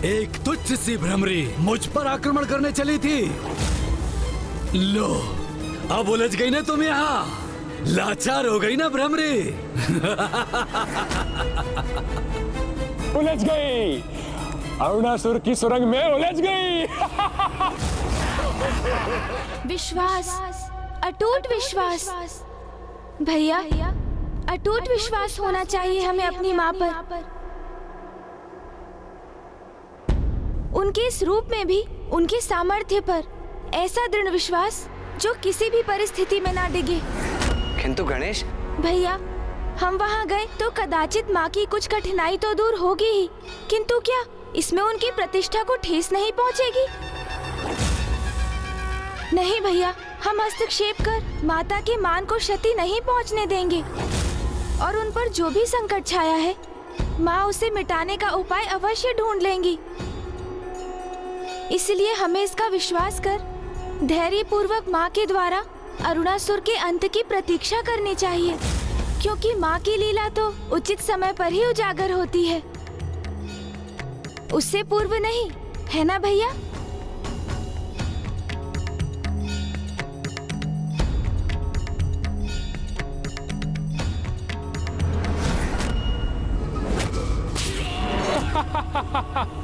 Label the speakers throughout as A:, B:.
A: एक तुच्छ सी भ्रमरी मुझ पर आक्रमण करने चली थी। लो, अब उलझ गई ना तुम यहाँ, लाचार हो गई ना भ्रमरी।
B: उलझ गई, अरुणासुर की सुरंग में उलझ गई।
C: विश्वास, अटूट विश्वास। भैया, अटूट विश्वास होना चाहिए हमें अपनी माँ पर। उनके इस रूप में भी उनके सामर्थ्य पर ऐसा दृढ़ विश्वास जो किसी भी परिस्थिति में ना डिगे।
D: किंतु गणेश
C: भैया, हम वहाँ गए तो कदाचित माँ की कुछ कठिनाई तो दूर होगी ही, किंतु क्या इसमें उनकी प्रतिष्ठा को ठेस नहीं पहुँचेगी? नहीं भैया, हम हस्तक्षेप कर माता के मान को क्षति नहीं पहुँचने देंगे और उन पर जो भी संकट छाया है, माँ उसे मिटाने का उपाय अवश्य ढूंढ लेंगी। इसलिए हमें इसका विश्वास कर धैर्य पूर्वक माँ के द्वारा अरुणासुर के अंत की प्रतीक्षा करनी चाहिए, क्योंकि माँ की लीला तो उचित समय पर ही उजागर होती है, उससे पूर्व नहीं, है ना भैया?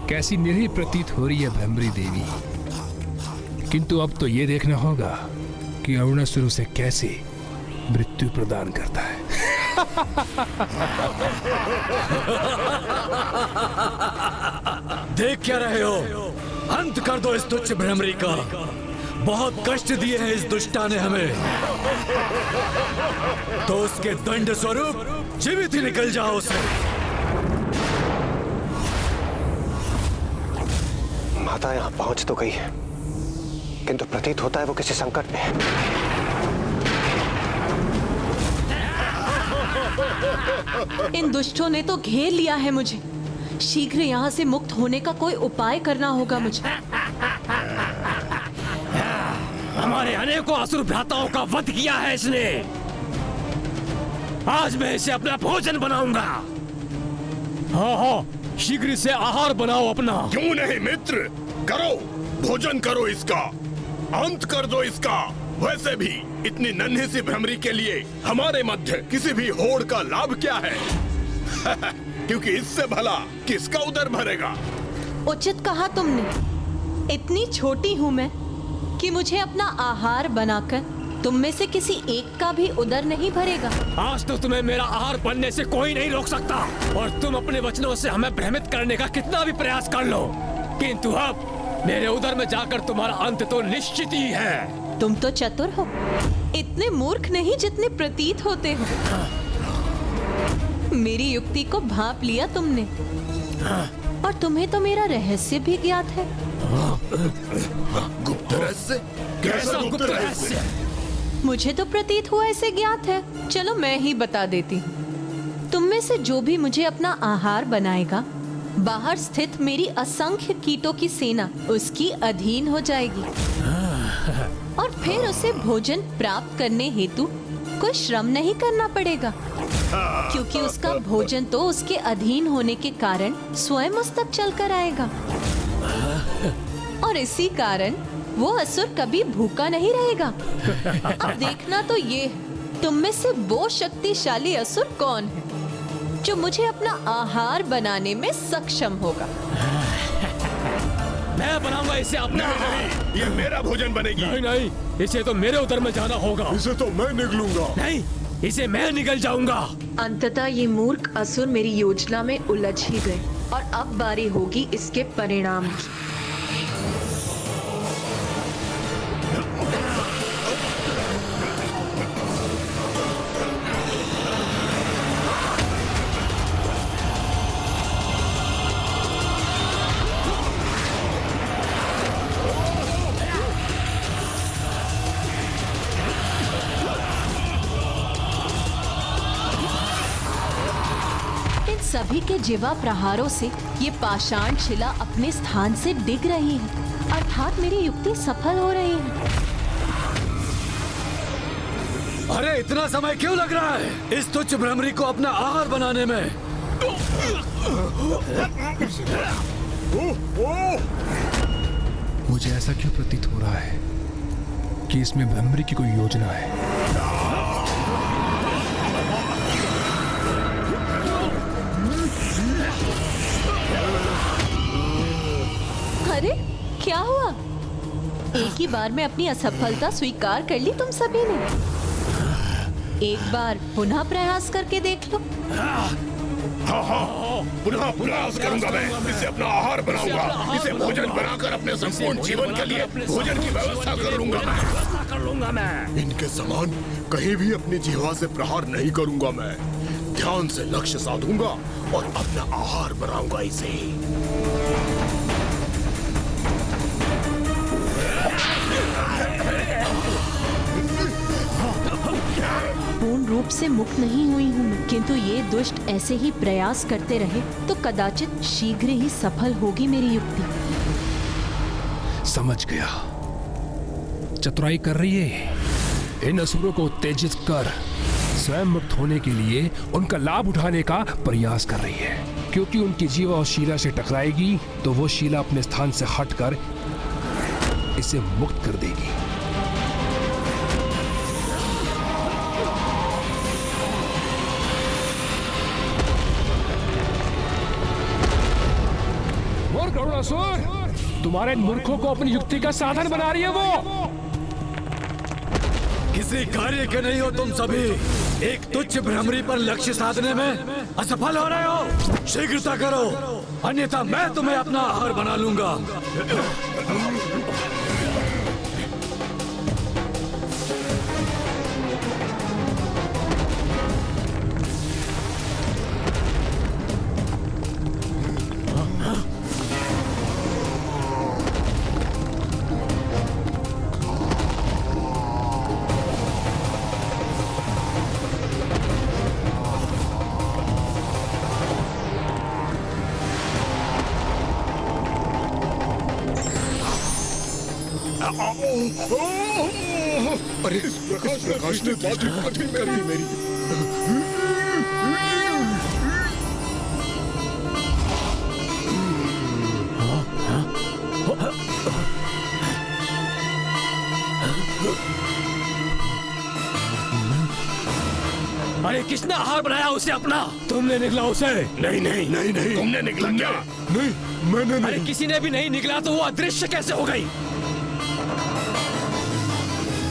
E: कैसी निरीह प्रतीत हो रही है भ्रमरी देवी, किंतु अब तो ये देखना होगा कि अरुणासुर उसे कैसे मृत्यु प्रदान करता है।
A: देख क्या रहे हो? अंत कर दो इस तुच्छ भ्रमरी का। बहुत कष्ट दिए हैं इस दुष्टा ने हमें, तो उसके दंड स्वरूप जीवित ही निकल जाओ उसे।
D: माता यहाँ पहुंच तो गई है, किंतु प्रतीत होता है वो किसी संकट में है।
F: इन दुष्टों ने तो घेर लिया है मुझे। शीघ्र यहाँ से मुक्त होने का कोई उपाय करना होगा मुझे।
B: हमारे अनेकों असुर भ्राताओं का वध किया है इसने। आज मैं इसे अपना भोजन बनाऊंगा। हाँ हाँ, शीघ्र से आहार बनाओ अपना।
G: क्यों नहीं मित्र, करो, भोजन करो इसका, अंत कर दो इसका। वैसे भी इतनी नन्ही सी भ्रमरी के लिए हमारे मध्य किसी भी होड़ का लाभ क्या है? क्योंकि इससे भला किसका उदर भरेगा?
F: उचित कहा तुमने। इतनी छोटी हूँ मैं कि मुझे अपना आहार बनाकर तुम में से किसी एक का भी उदर नहीं भरेगा।
B: आज तो तुम्हें मेरा आहार बनने से कोई नहीं रोक सकता, और तुम अपने वचनों से हमें भ्रमित करने का कितना भी प्रयास कर लो, किंतु अब मेरे उदर में जाकर तुम्हारा अंत तो निश्चित ही है।
F: तुम तो चतुर हो, इतने मूर्ख नहीं जितने प्रतीत होते हो। मेरी युक्ति को भांप लिया तुमने, और तुम्हें तो मेरा रहस्य भी ज्ञात है।
G: गुप्त रहस्य? कैसा गुप्त रहस्य?
F: मुझे तो प्रतीत हुआ ऐसे ज्ञात है। चलो मैं ही बता देती हूँ। तुम में से जो भी मुझे अपना आहार बनाएगा, बाहर स्थित मेरी असंख्य कीटों की सेना उसकी अधीन हो जाएगी, और फिर उसे भोजन प्राप्त करने हेतु कोई श्रम नहीं करना पड़ेगा, क्योंकि उसका भोजन तो उसके अधीन होने के कारण स्वयं उस तक चलकर आएगा, और इसी कारण वो असुर कभी भूखा नहीं रहेगा। अब देखना तो ये, तुम में से वो शक्तिशाली असुर कौन है जो मुझे अपना आहार बनाने में सक्षम होगा।
B: मैं बनाऊंगा इसे अपना।
G: नहीं, ये मेरा भोजन बनेगी।
B: नहीं नहीं, इसे तो मेरे उदर में जाना होगा।
G: इसे तो मैं निगलूंगा।
B: नहीं, इसे मैं निगल जाऊंगा।
H: अंततः ये मूर्ख असुर मेरी योजना में उलझ ही गए, और अब बारी होगी इसके परिणाम की।
F: सभी के जीवा प्रहारों से ये पाषाण शिला अपने स्थान से डिग रही है, अर्थात मेरी युक्ति सफल हो रही है।
A: अरे इतना समय क्यों लग रहा है इस तुच्छ भ्रमरी को अपना आहार बनाने में?
E: मुझे ऐसा क्यों प्रतीत हो रहा है कि इसमें भ्रमरी की कोई योजना है?
F: अरे क्या हुआ? एक ही बार में अपनी असफलता स्वीकार कर ली तुम सभी ने। एक बार पुनः प्रयास करके देख लो।
G: हाँ, पुनः प्रयास करूंगा मैं। इसे अपना आहार बनाऊंगा, इसे भोजन बनाकर अपने संपूर्ण जीवन के लिए भोजन की व्यवस्था कर लूंगा मैं। इनके समान कहीं भी अपनी जिह्वा से प्रहार नहीं करूंगा मैं। ध्यान से लक्ष्य साधूंगा और अपना आहार बनाऊंगा इसे।
F: पूर्ण रूप से मुक्त नहीं हुई हूँ मैं, किंतु ये दुष्ट ऐसे ही प्रयास करते रहे तो कदाचित शीघ्र ही सफल होगी मेरी युक्ति।
E: समझ गया। चतुराई कर रही है। इन असुरों को उत्तेजित कर स्वयं मुक्त होने के लिए उनका लाभ उठाने का प्रयास कर रही है, क्योंकि उनकी जीवा और शीला से टकराएगी तो वो शीला अपने स्थान से हटकर इसे मुक्त कर देगी। तुम्हारे मूर्खों को अपनी युक्ति का साधन बना रही है वो।
A: किसी कार्य के नहीं हो तुम सभी। एक तुच्छ भ्रमरी पर लक्ष्य साधने में असफल हो रहे हो। शीघ्रता करो, अन्यथा मैं तुम्हें अपना आहार बना लूंगा।
G: अरे इस प्रकाश ने बात कठिन कर दी मेरी।
B: अरे किसने आहार बनाया उसे अपना? तुमने निकला उसे?
G: नहीं नहीं नहीं नहीं, तुमने निकला क्या? नहीं, मैंने नहीं।
B: अरे किसी ने भी नहीं निकला तो वो अदृश्य कैसे हो गई?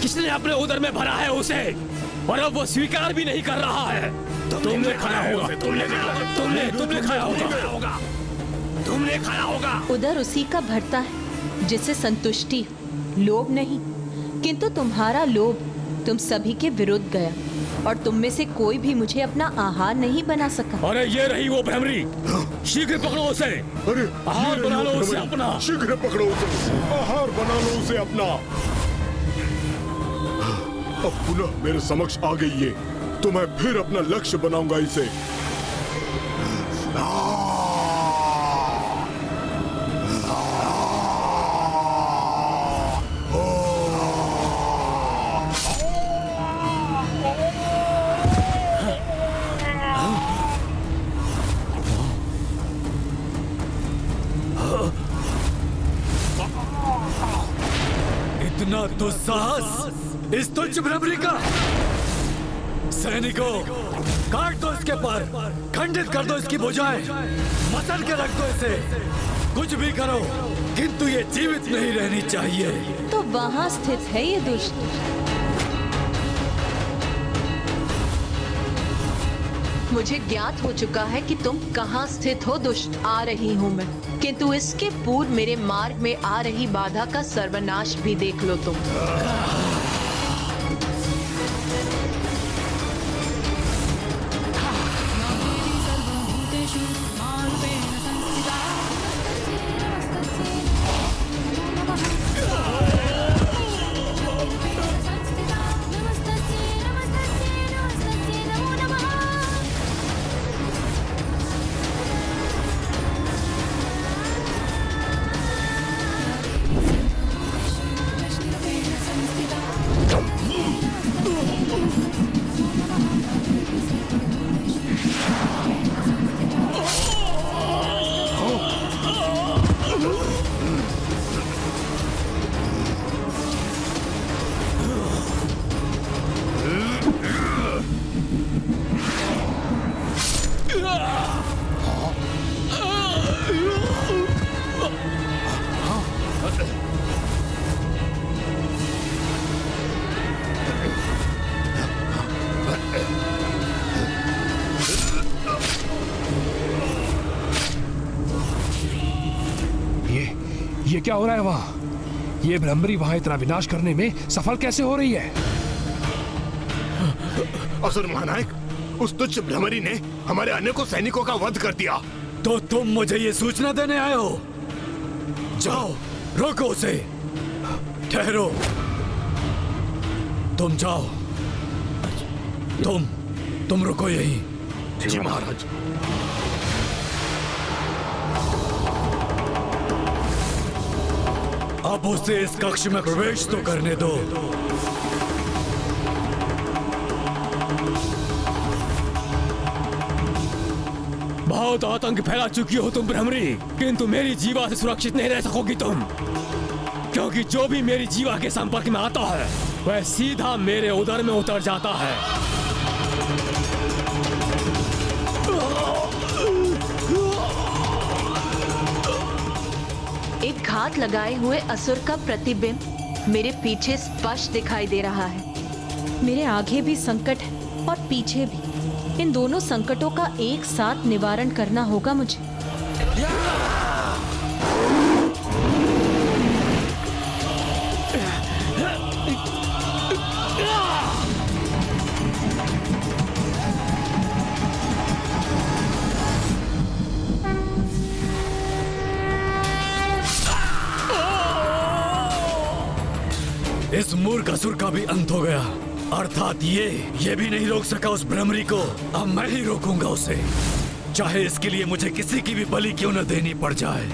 B: किसने अपने उदर में भरा है उसे और अब वो स्वीकार भी नहीं कर रहा है? तुमने खाया होगा, तुमने खाया होगा, तुमने खाया होगा।
F: उदर उसी का भरता है जिसे संतुष्टि, लोभ नहीं। किंतु तुम्हारा लोभ तुम सभी के विरुद्ध गया और तुम में से कोई भी मुझे अपना आहार नहीं बना सका।
B: अरे ये रही वो भ्रमरी, शीघ्र पकड़ो उसे।
G: अरे
B: आहार बना लो उसे अपना।
G: शीघ्र पकड़ो उसे, आहार बना लो उसे अपना। अब पुनः मेरे समक्ष आ गई है तो मैं फिर अपना लक्ष्य बनाऊंगा इसे।
A: इतना दुस्साहस इस तुच्छ भ्रमरी का। सैनिकों, काट दो इसके पर, खंडित कर दो इसकी भुजाएं, मसल के रख दो इसे। कुछ भी करो किंतु ये जीवित नहीं रहनी चाहिए।
F: तो वहाँ स्थित है ये दुष्ट।
H: मुझे ज्ञात हो चुका है कि तुम कहाँ स्थित हो दुष्ट। आ रही हूँ मैं, किंतु इसके पूर्व मेरे मार्ग में आ रही बाधा का सर्वनाश भी देख लो तुम।
E: क्या हो रहा है वहाँ? ये भ्रमरी वहाँ इतना विनाश करने में सफल कैसे हो रही है?
G: असुर महानायक, उस तुच्छ भ्रमरी ने हमारे अनेकों सैनिकों का वध कर दिया।
A: तो तुम मुझे ये सूचना देने आए हो? जाओ, रोको उसे। ठहरो, तुम जाओ। तुम रुको यहीं।
G: जी महाराज।
A: अब उसे इस कक्ष में प्रवेश तो करने दो।
B: बहुत आतंक फैला चुकी हो तुम भ्रमरी, किंतु मेरी जीवा से सुरक्षित नहीं रह सकोगी तुम, क्योंकि जो भी मेरी जीवा के संपर्क में आता है वह सीधा मेरे उदर में उतर जाता है।
H: एक घात लगाए हुए असुर का प्रतिबिंब मेरे पीछे स्पष्ट दिखाई दे रहा है।
F: मेरे आगे भी संकट है और पीछे भी। इन दोनों संकटों का एक साथ निवारण करना होगा मुझे।
A: इस मूर्ख असुर का भी अंत हो गया। अर्थात ये भी नहीं रोक सका उस भ्रमरी को। अब मैं ही रोकूंगा उसे, चाहे इसके लिए मुझे किसी की भी बलि क्यों न देनी पड़ जाए।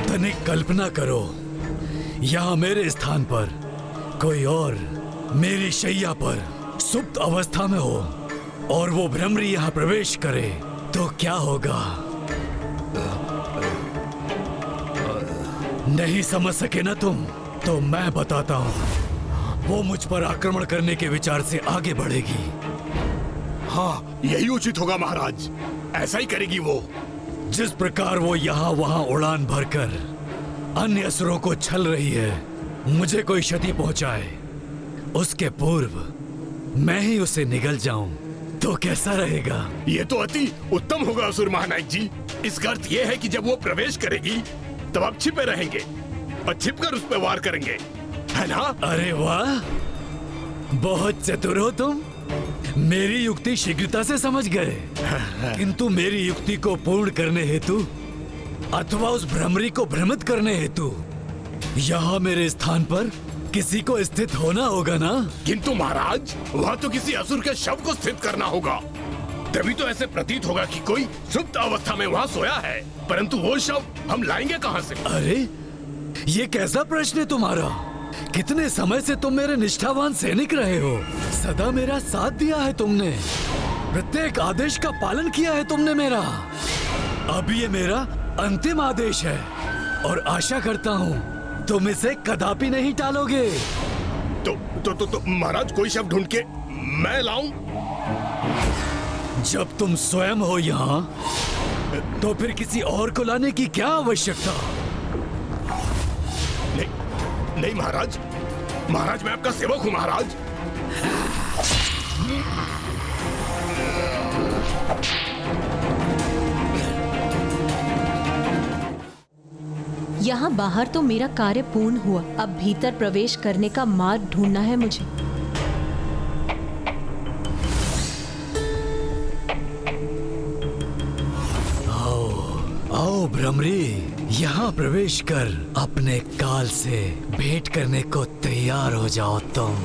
A: तनिक कल्पना करो, यहाँ मेरे स्थान पर कोई और मेरी शैया पर सुप्त अवस्था में हो और वो भ्रमरी यहाँ प्रवेश करे तो क्या होगा? नहीं समझ सके ना तुम? तो मैं बताता हूँ। वो मुझ पर आक्रमण करने के विचार से आगे बढ़ेगी।
G: हाँ, यही उचित होगा महाराज। ऐसा ही करेगी वो।
A: जिस प्रकार वो यहाँ वहाँ उड़ान भरकर अन्य असुरों को छल रही है, मुझे कोई क्षति पहुंचाए उसके पूर्व मैं ही उसे निगल जाऊं तो कैसा रहेगा?
G: ये तो अति उत्तम होगा असुर महानायक जी। इसका अर्थ ये है कि जब वो प्रवेश करेगी तब आप छिपे रहेंगे और छिपकर उस पर वार करेंगे, है ना?
A: अरे वाह, बहुत चतुर हो तुम। मेरी युक्ति शीघ्रता से समझ गए। किंतु मेरी युक्ति को पूर्ण करने हेतु अथवा उस भ्रमरी को भ्रमित करने हेतु यहाँ मेरे स्थान पर किसी को स्थित होना होगा ना?
G: किंतु महाराज, वहाँ तो किसी असुर के शव को स्थित करना होगा। तभी तो ऐसे प्रतीत होगा कि कोई सुप्त अवस्था में वहाँ सोया है। परंतु वो शव हम लाएंगे कहाँ से?
A: अरे, ये कैसा प्रश्न है तुम्हारा? कितने समय से तुम मेरे निष्ठावान सैनिक रहे हो। सदा मेरा साथ दिया है तुमने, प्रत्येक आदेश का पालन किया है तुमने मेरा। अब ये मेरा अंतिम आदेश है और आशा करता हूँ तुम इसे कदापि नहीं टालोगे।
G: तो महाराज, कोई शव ढूंढ के मैं लाऊं?
A: जब तुम स्वयं हो यहाँ तो फिर किसी और को लाने की क्या आवश्यकता?
G: नहीं महाराज, महाराज मैं आपका सेवक हूँ महाराज।
F: यहाँ बाहर तो मेरा कार्य पूर्ण हुआ। अब भीतर प्रवेश करने का मार्ग ढूंढना है मुझे।
A: आओ भ्रमरी, यहाँ प्रवेश कर अपने काल से भेंट करने को तैयार हो जाओ तुम।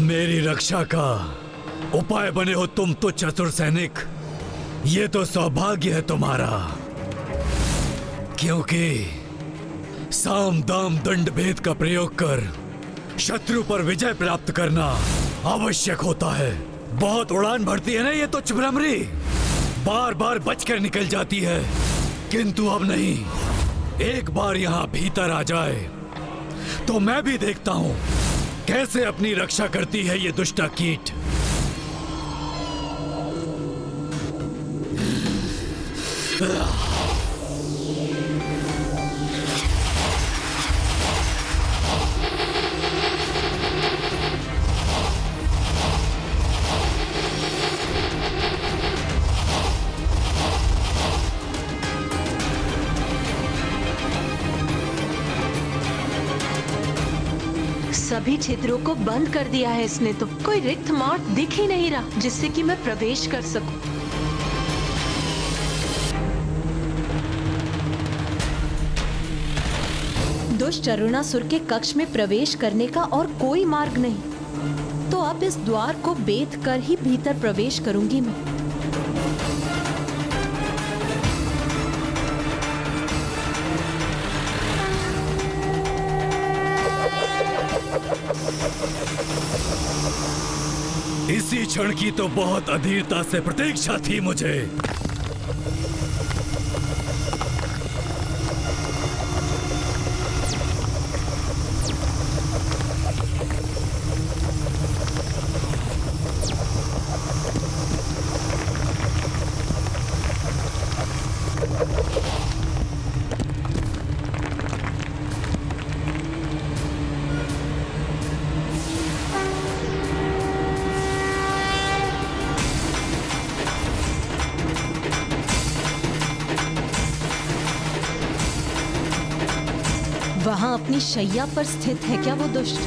A: मेरी रक्षा का उपाय बने हो तुम तो चतुर सैनिक। ये तो सौभाग्य है तुम्हारा, क्योंकि साम दाम दंड भेद का प्रयोग कर शत्रु पर विजय प्राप्त करना आवश्यक होता है। बहुत उड़ान भरती है ना ये तो भ्रमरी, बार बार बचकर निकल जाती है। किंतु अब नहीं, एक बार यहाँ भीतर आ जाए तो मैं भी देखता हूँ कैसे अपनी रक्षा करती है ये दुष्टा कीट।
H: सभी छिद्रों को बंद कर दिया है इसने तो। कोई रिक्त मार्ग दिख ही नहीं रहा जिससे कि मैं प्रवेश कर सकूं।
F: दुष्ट अरुणासुर के कक्ष में प्रवेश करने का और कोई मार्ग नहीं, तो अब इस द्वार को बेध कर ही भीतर प्रवेश करूंगी मैं।
A: इसी क्षण की तो बहुत अधीरता से प्रतीक्षा थी मुझे।
F: वहां अपनी शैया पर स्थित है क्या वो दुष्ट?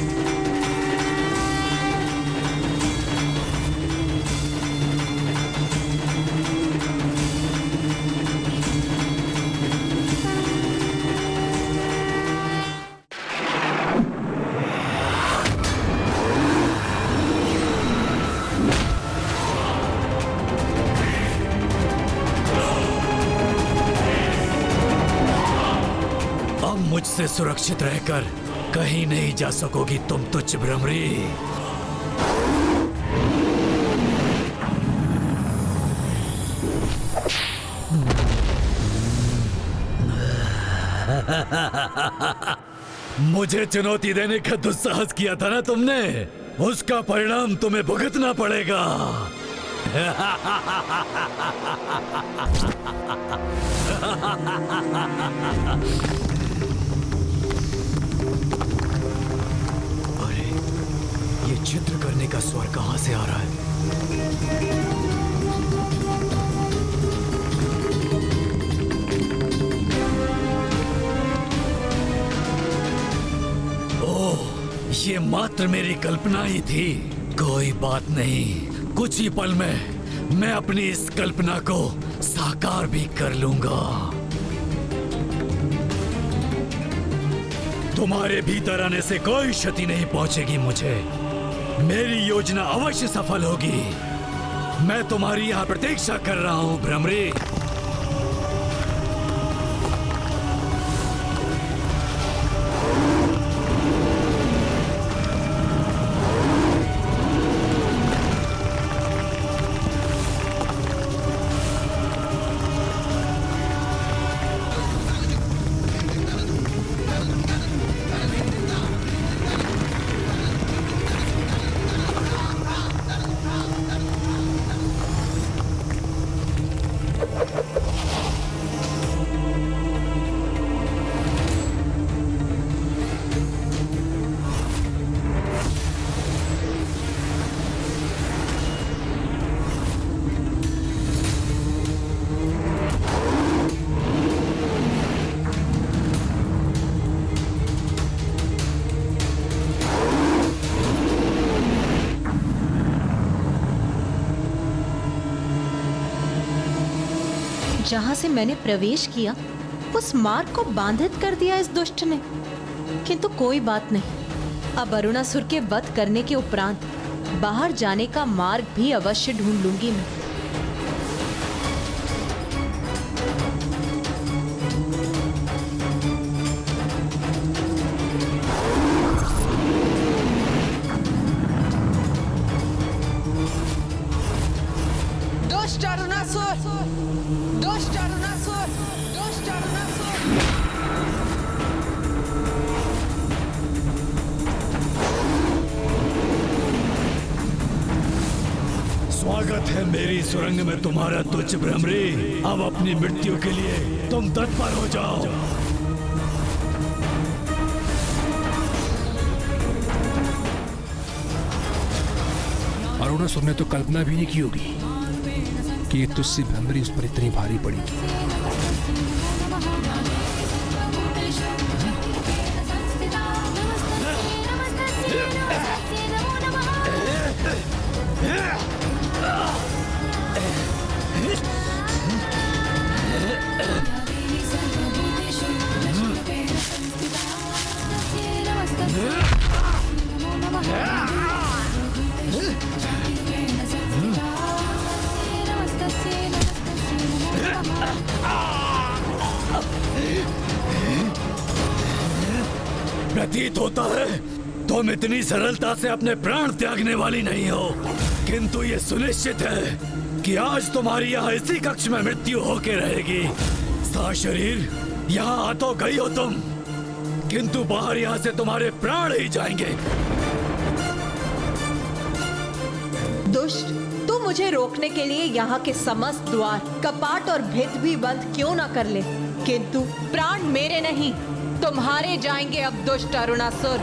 A: मुझसे सुरक्षित रहकर कहीं नहीं जा सकोगी तुम तुच्छ भ्रमरी। मुझे चुनौती देने का दुस्साहस किया था ना तुमने, उसका परिणाम तुम्हें भुगतना पड़ेगा। अरे ये चित्र करने का स्वर कहां से आ रहा है? ओह, ये मात्र मेरी कल्पना ही थी। कोई बात नहीं, कुछ ही पल में मैं अपनी इस कल्पना को साकार भी कर लूंगा। तुम्हारे भीतर आने से कोई क्षति नहीं पहुंचेगी मुझे। मेरी योजना अवश्य सफल होगी। मैं तुम्हारी यहां प्रतीक्षा कर रहा हूं भ्रमरी।
F: जहां से मैंने प्रवेश किया उस मार्ग को बाधित कर दिया इस दुष्ट ने। किंतु कोई बात नहीं, अब अरुणासुर के वध करने के उपरांत बाहर जाने का मार्ग भी अवश्य ढूंढ लूंगी मैं।
I: दुष्ट अरुणासुर! दुष्ट अरुणासुर! दुष्ट अरुणासुर!
A: स्वागत है मेरी गहरी सुरंग में तुम्हारा तुच्छ भ्रमरी। अब अपनी मृत्यु के लिए तुम तत्पर हो जाओ।
E: अरुणासुर ने तो कल्पना भी नहीं की होगी कि ये तुझसे भ्रमरी उस पर इतनी भारी पड़ेगी।
A: प्रतीत होता है तुम इतनी सरलता से अपने प्राण त्यागने वाली नहीं हो, किंतु ये सुनिश्चित है कि आज तुम्हारी यहाँ इसी कक्ष में मृत्यु होके रहेगी। सा शरीर यहाँ आ तो गई हो तुम, किंतु बाहर यहाँ से तुम्हारे प्राण ही जाएंगे।
F: दुष्ट, तू मुझे रोकने के लिए यहाँ के समस्त द्वार, कपाट और भित्त भी बंद क्यों ना कर ले, किंतु प्राण मेरे नहीं तुम्हारे जाएंगे। अब दुष्ट अरुणासुर,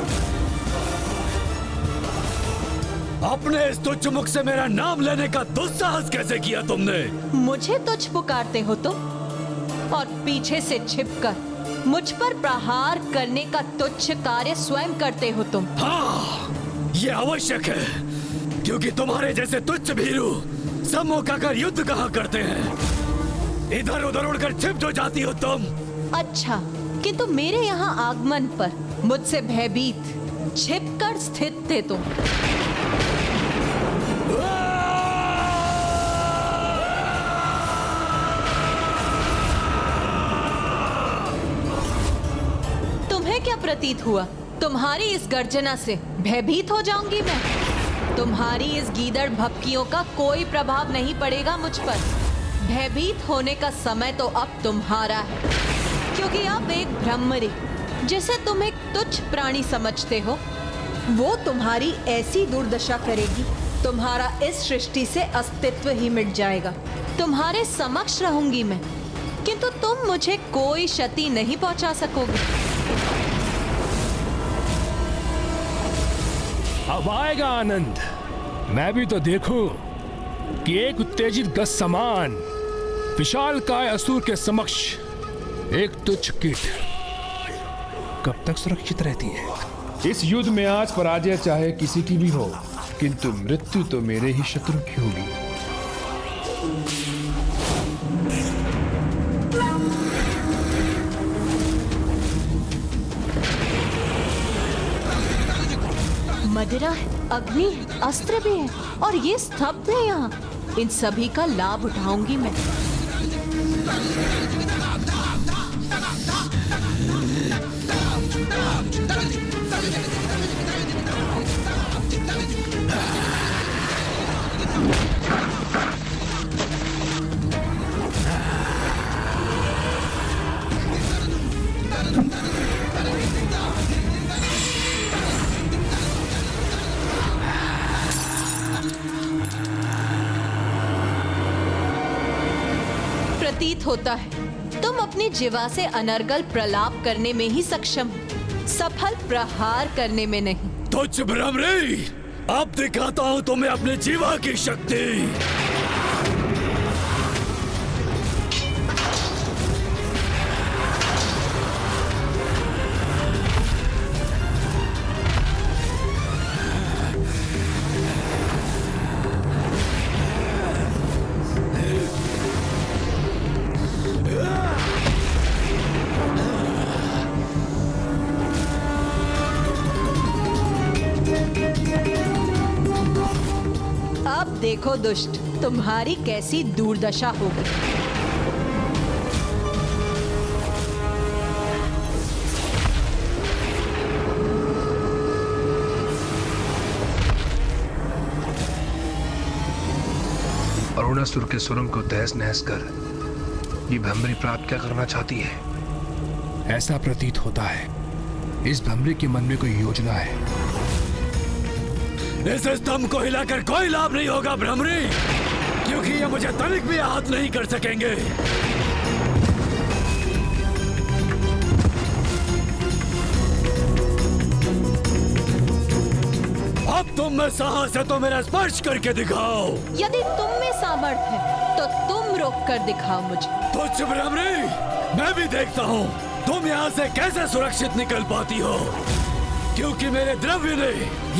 A: अपने इस तुच्छ मुख से मेरा नाम लेने का दुस्साहस कैसे किया तुमने?
F: मुझे तुच्छ पुकारते हो तुम, और पीछे से छिपकर मुझ पर प्रहार करने का तुच्छ कार्य स्वयं करते हो तुम।
A: हाँ, ये आवश्यक है, क्योंकि तुम्हारे जैसे तुच्छ भीरू सम्मुख आकर युद्ध कहाँ करते हैं। इधर उधर उड़कर छिप जो जाती हो तुम।
F: अच्छा, किंतु मेरे यहाँ आगमन पर मुझसे भयभीत छिपकर स्थित थे तुम। तुम्हें क्या प्रतीत हुआ? तुम्हारी इस गर्जना से भयभीत हो जाऊंगी मैं? तुम्हारी इस गीदड़ भपकियों का कोई प्रभाव नहीं पड़ेगा मुझ पर। भयभीत होने का समय तो अब तुम्हारा है, क्योंकि अब एक भ्रमरी, जिसे तुम एक तुच्छ प्राणी समझते हो, वो तुम्हारी ऐसी दुर्दशा करेगी, तुम्हारा इस सृष्टि से अस्तित्व ही मिट जाएगा। तुम्हारे समक्ष रहूंगी मैं, किंतु तुम मुझे कोई क्षति नहीं पहुंचा सकोगे।
E: अब आएगा आनंद। मैं भी तो देखूं कि एक उत्तेजित गज समान विशालकाय असुर के समक्ष एक तुच्छ कीट कब तक सुरक्षित रहती है। इस युद्ध में आज पराजय चाहे किसी की भी हो, किंतु मृत्यु तो मेरे ही शत्रु की होगी।
F: मदिरा है, अग्नि है, अस्त्र भी है, और ये स्तब्ध है यहाँ। इन सभी का लाभ उठाऊंगी मैं। प्रतीत होता है तुम अपनी जीवा से अनर्गल प्रलाप करने में ही सक्षम हो, सफल प्रहार करने में नहीं।
A: तुच्छ भ्रमरी, अब दिखाता हूँ तुम्हें अपने जीवा की शक्ति।
F: देखो दुष्ट, तुम्हारी कैसी दुर्दशा होगी।
E: अरुणासुर के सुरंग को तहस नहस कर ये भ्रमरी प्राप्त क्या करना चाहती है? ऐसा प्रतीत होता है इस भ्रमरी के मन में कोई योजना है।
A: इस स्तंभ को हिलाकर कोई लाभ नहीं होगा भ्रमरी। क्योंकि ये मुझे तनिक भी आहत नहीं कर सकेंगे। अब तुम में साहस है तो मेरा स्पर्श करके दिखाओ।
F: यदि तुम में सामर्थ्य है तो तुम रोक कर दिखाओ मुझे।
A: तुच्छ भ्रमरी, मैं भी देखता हूँ तुम यहाँ से कैसे सुरक्षित निकल पाती हो, क्योंकि मेरे द्रव्य ने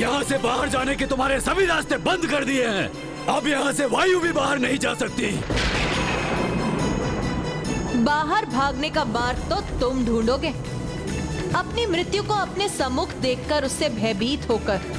A: यहाँ से बाहर जाने के तुम्हारे सभी रास्ते बंद कर दिए हैं। अब यहाँ से वायु भी बाहर नहीं जा सकती।
F: बाहर भागने का मार्ग तो तुम ढूंढोगे, अपनी मृत्यु को अपने सम्मुख देखकर उससे भयभीत होकर।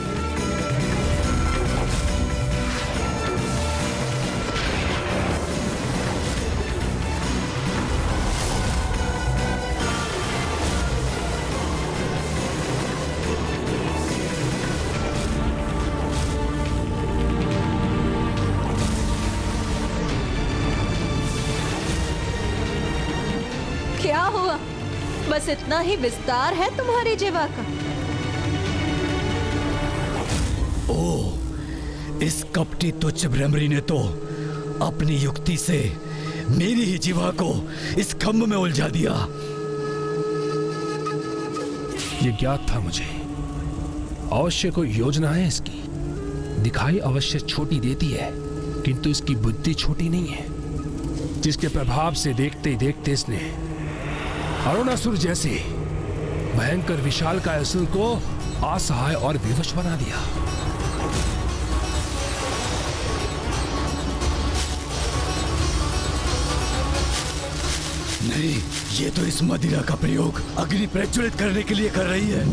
F: क्या हुआ? बस इतना ही विस्तार है तुम्हारी जीवा का?
A: ओह, इस कपटी तुच्छ भ्रमरी ने तो अपनी युक्ति से मेरी ही जीवा को इस खम्भ में उलझा दिया।
E: ये ज्ञात था मुझे। अवश्य कोई योजना है इसकी। दिखाई अवश्य छोटी देती है, किंतु इसकी बुद्धि छोटी नहीं है, जिसके प्रभाव से देखते ही देखते इसने अरुणासुर जैसे भयंकर विशालकाय असुर को असहाय और विवश बना दिया।
A: नहीं, ये तो इस मदिरा का प्रयोग अग्नि प्रज्वलित करने के लिए कर रही है।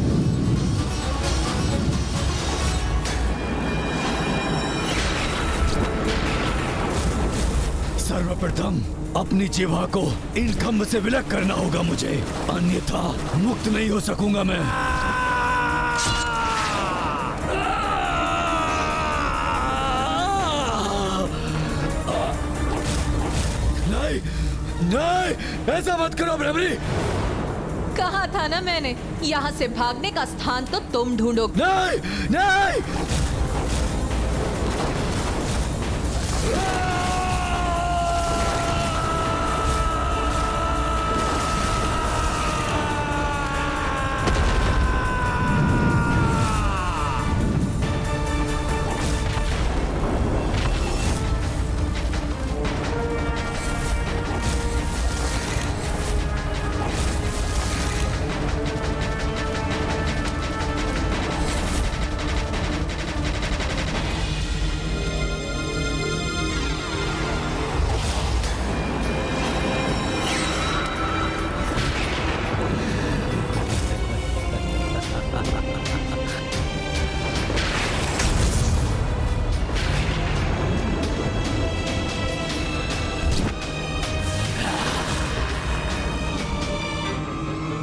A: सर्वप्रथम अपनी जीवा को इन खम्भ से विलग करना होगा मुझे, अन्यथा मुक्त नहीं हो सकूंगा मैं। नहीं, नहीं, ऐसा मत करो भ्रमरी।
F: कहा था ना मैंने, यहाँ से भागने का स्थान तो तुम ढूंढोगे।
A: नहीं, नहीं।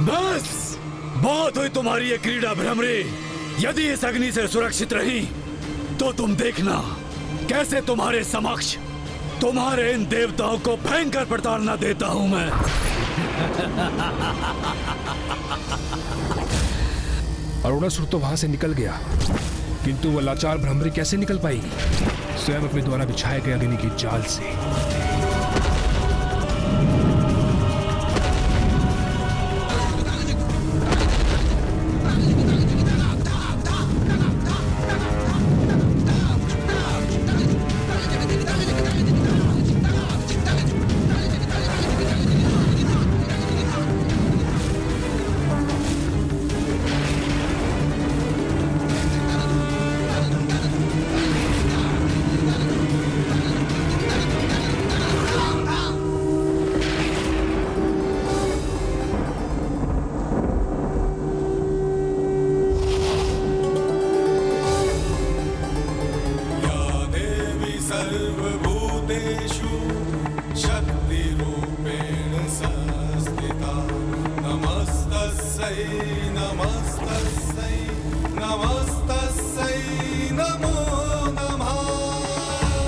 A: बस बहुत हुई तुम्हारी ये क्रीड़ा भ्रमरी। यदि इस अग्नि से सुरक्षित रही तो तुम देखना कैसे तुम्हारे समक्ष तुम्हारे इन देवताओं को भयंकर प्रताड़ना देता हूं मैं।
E: अरुणासुर तो वहां से निकल गया, किंतु वह लाचार भ्रमरी कैसे निकल पाएगी? स्वयं अपने द्वारा बिछाए गए अग्नि की जाल से।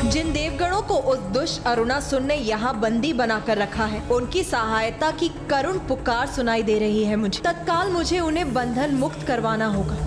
F: जिन देवगणों को उस दुष्ट अरुणासुर ने यहाँ बंदी बनाकर रखा है, उनकी सहायता की करुण पुकार सुनाई दे रही है मुझे। तत्काल मुझे उन्हें बंधन मुक्त करवाना होगा।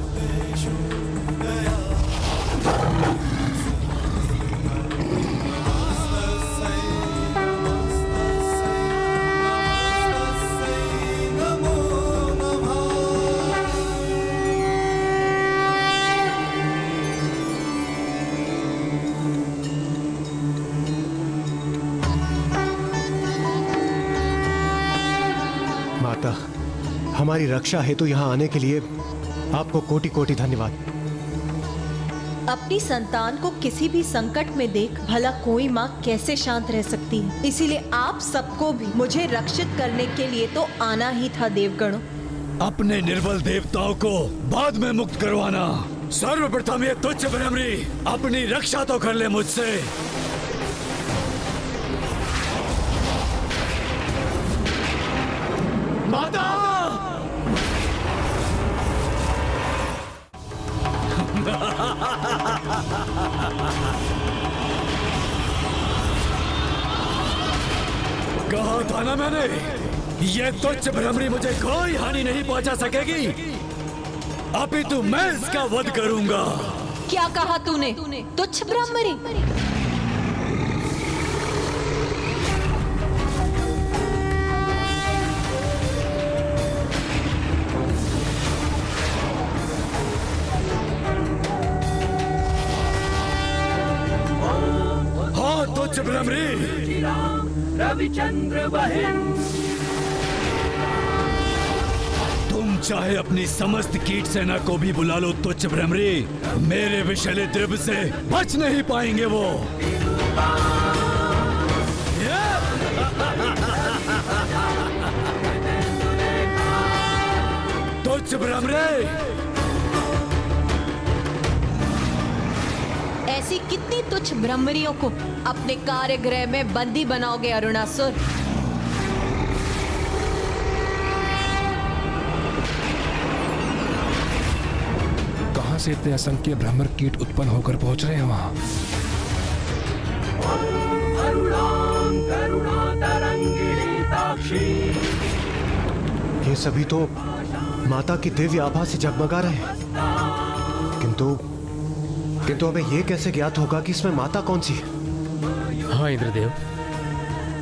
D: माता, हमारी रक्षा हेतु यहाँ आने के लिए आपको कोटि कोटि धन्यवाद।
F: अपनी संतान को किसी भी संकट में देख भला कोई माँ कैसे शांत रह सकती है। इसीलिए आप सबको भी मुझे रक्षित करने के लिए तो आना ही था देवगणों।
A: अपने निर्बल देवताओं को बाद में मुक्त करवाना। सर्वप्रथम ये तुच्छ भ्रमरी अपनी रक्षा तो कर ले मुझसे। माता! कहा था ना मैंने, ये तुच्छ भ्रमरी मुझे कोई हानि नहीं पहुंचा सकेगी। अपितु मैं इसका वध करूंगा।
F: क्या कहा तूने? तुच्छ भ्रमरी?
A: हाँ तुच्छ भ्रमरी,
B: रविचंद्र बहन।
A: तुम चाहे अपनी समस्त कीट सेना को भी बुला लो तुच्छ भ्रमरी, मेरे विषैले द्रव्य से बच नहीं पाएंगे वो। तुच्छ भ्रमरी,
F: ऐसी कितनी तुच्छ भ्रमरियों को अपने कार्यगृह में बंदी बनाओगे अरुणासुर?
E: कहां से इतने असंख्य भ्रमर कीट उत्पन्न होकर पहुंच रहे हैं वहां?
D: ये सभी तो माता की दिव्य आभा से जगमगा रहे हैं, किंतु हमें ये कैसे ज्ञात होगा कि इसमें माता कौन सी है?
B: हाँ इंद्रदेव,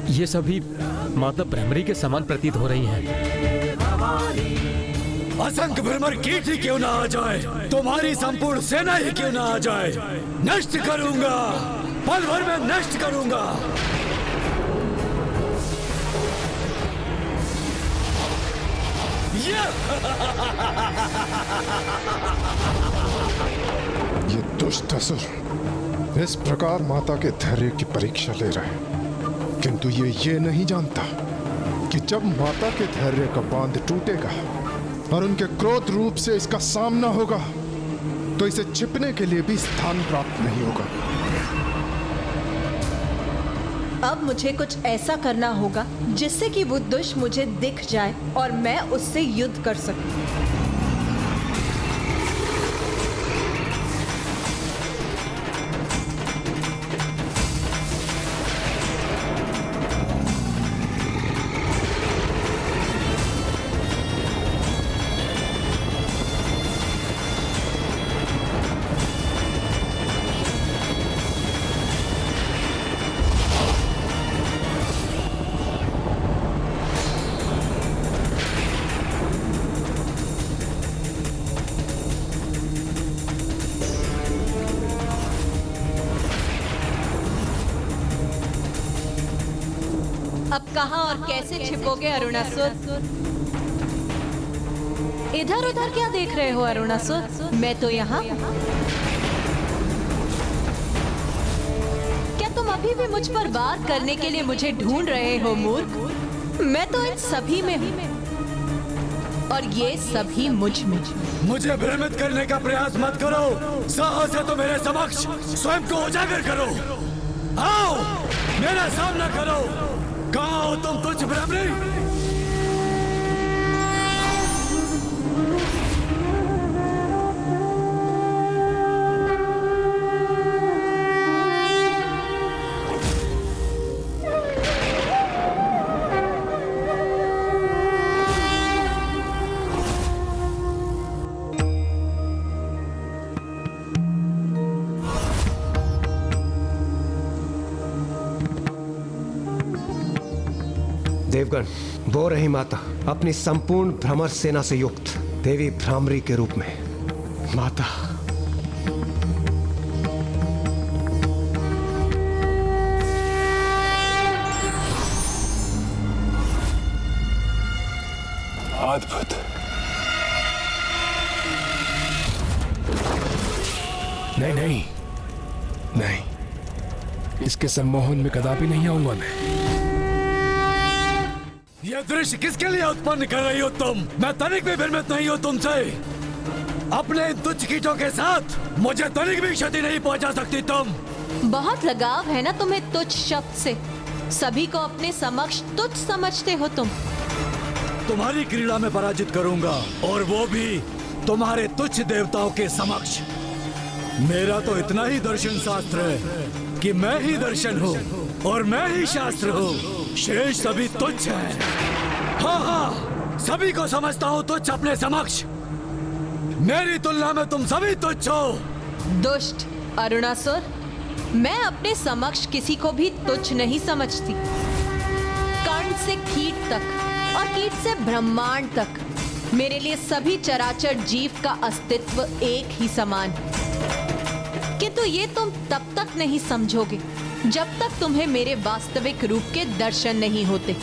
B: ये सभी माता भ्रमरी के समान प्रतीत हो रही हैं।
A: असंख्य भ्रमर कीट ही क्यों ना आ जाए, तुम्हारी संपूर्ण सेना ही क्यों ना आ जाए, नष्ट करूंगा, पल भर में नष्ट करूंगा।
J: ये दुष्ट असुर इस प्रकार माता के धैर्य की परीक्षा ले रहा है, किंतु ये नहीं जानता कि जब माता के धैर्य का बांध टूटेगा और उनके क्रोध रूप से इसका सामना होगा तो इसे छिपने के लिए भी स्थान प्राप्त नहीं होगा।
F: अब मुझे कुछ ऐसा करना होगा जिससे कि वो दुष्ट मुझे दिख जाए और मैं उससे युद्ध कर सकूं। अब कहां और कैसे छिपोगे अरुणासुर? इधर उधर क्या देख रहे हो अरुणासुर? मैं तो यहाँ। क्या तुम अभी भी मुझ पर वार करने के लिए मुझे ढूंढ रहे हो मूर्ख? मैं तो इन सभी में हूँ और ये सभी मुझ में।
A: मुझे भ्रमित करने का प्रयास मत करो, साहस है तो मेरे समक्ष स्वयं को उजागर करो। आओ मेरा सामना करो। कहाँ हो तुम तुच्छ भ्रमरी?
D: देवगण, वो रही माता अपनी संपूर्ण भ्रमर सेना से युक्त देवी भ्रामरी के रूप में। माता,
E: अद्भुत। नहीं नहीं नहीं, इसके सम्मोहन में कदापि नहीं आऊंगा मैं।
A: यह दृश्य किसके लिए उत्पन्न कर रही हो तुम? मैं तनिक भी भ्रमित नहीं हूँ तुमसे। अपने इन तुच्छ कीटों के साथ मुझे तनिक भी क्षति नहीं पहुंचा सकती तुम।
F: बहुत लगाव है ना तुम्हें तुच्छ शब्द से। सभी को अपने समक्ष तुच्छ समझते हो तुम।
A: तुम्हारी क्रीड़ा में पराजित करूंगा, और वो भी तुम्हारे तुच्छ देवताओं के समक्ष। मेरा तो इतना ही दर्शन शास्त्र है कि मैं ही दर्शन हूँ और मैं ही शास्त्र हूँ। शेष सभी तुच्छ हैं। हाँ हाँ, सभी को समझता हूँ तुच्छ अपने समक्ष। मेरी तुलना में तुम सभी तुच्छ हो।
F: दुष्ट अरुणासुर, मैं अपने समक्ष किसी को भी तुच्छ नहीं समझती। कर्ण से कीट तक और कीट से ब्रह्मांड तक, मेरे लिए सभी चराचर जीव का अस्तित्व एक ही समान है। किंतु ये तुम तब तक नहीं समझोगे जब तक तुम्हें मेरे वास्तविक रूप के दर्शन नहीं होते।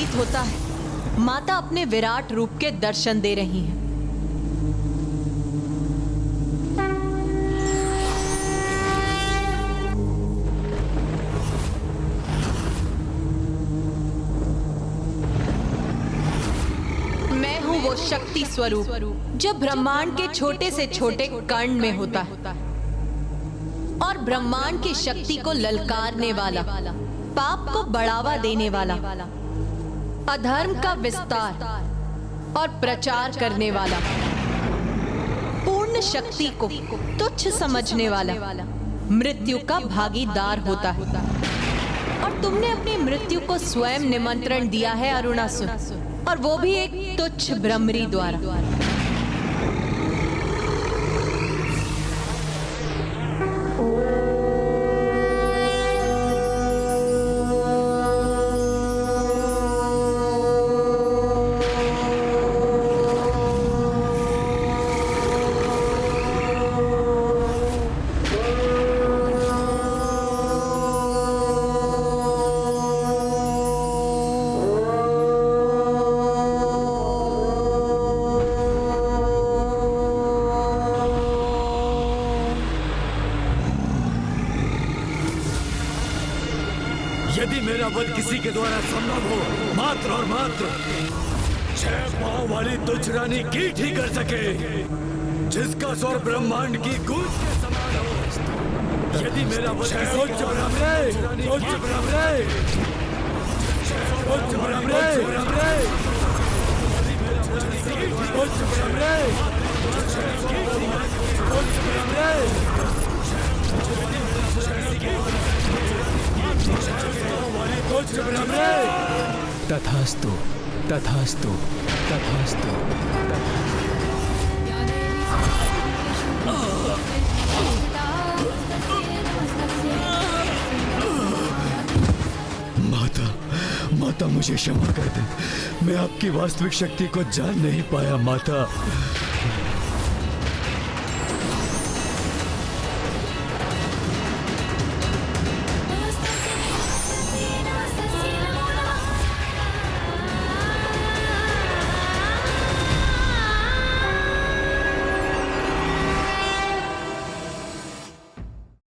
F: होता है माता अपने विराट रूप के दर्शन दे रही हैं। मैं हूं वो शक्ति स्वरूप जो ब्रह्मांड के छोटे से छोटे कण में होता है और ब्रह्मांड की शक्ति को ललकारने वाला, पाप को बढ़ावा देने वाला, अधर्म का विस्तार और प्रचार करने वाला, पूर्ण शक्ति को तुच्छ समझने वाला, मृत्यु का भागीदार होता है। और तुमने अपनी मृत्यु को स्वयं निमंत्रण दिया है अरुणासुर, और वो भी एक तुच्छ भ्रमरी द्वारा।
A: यदि मेरा वध किसी के द्वारा संभव हो, मात्र और मात्र 6 पांव वाली तुच्छ रानी कीट ही कर सके, जिसका स्वर ब्रह्मांड की गूंज के समान हो। यदि मेरा वध
E: तथास्तु तथास्तु तथास्तु।
A: माता मुझे क्षमा कर दे, मैं आपकी वास्तविक शक्ति को जान नहीं पाया माता।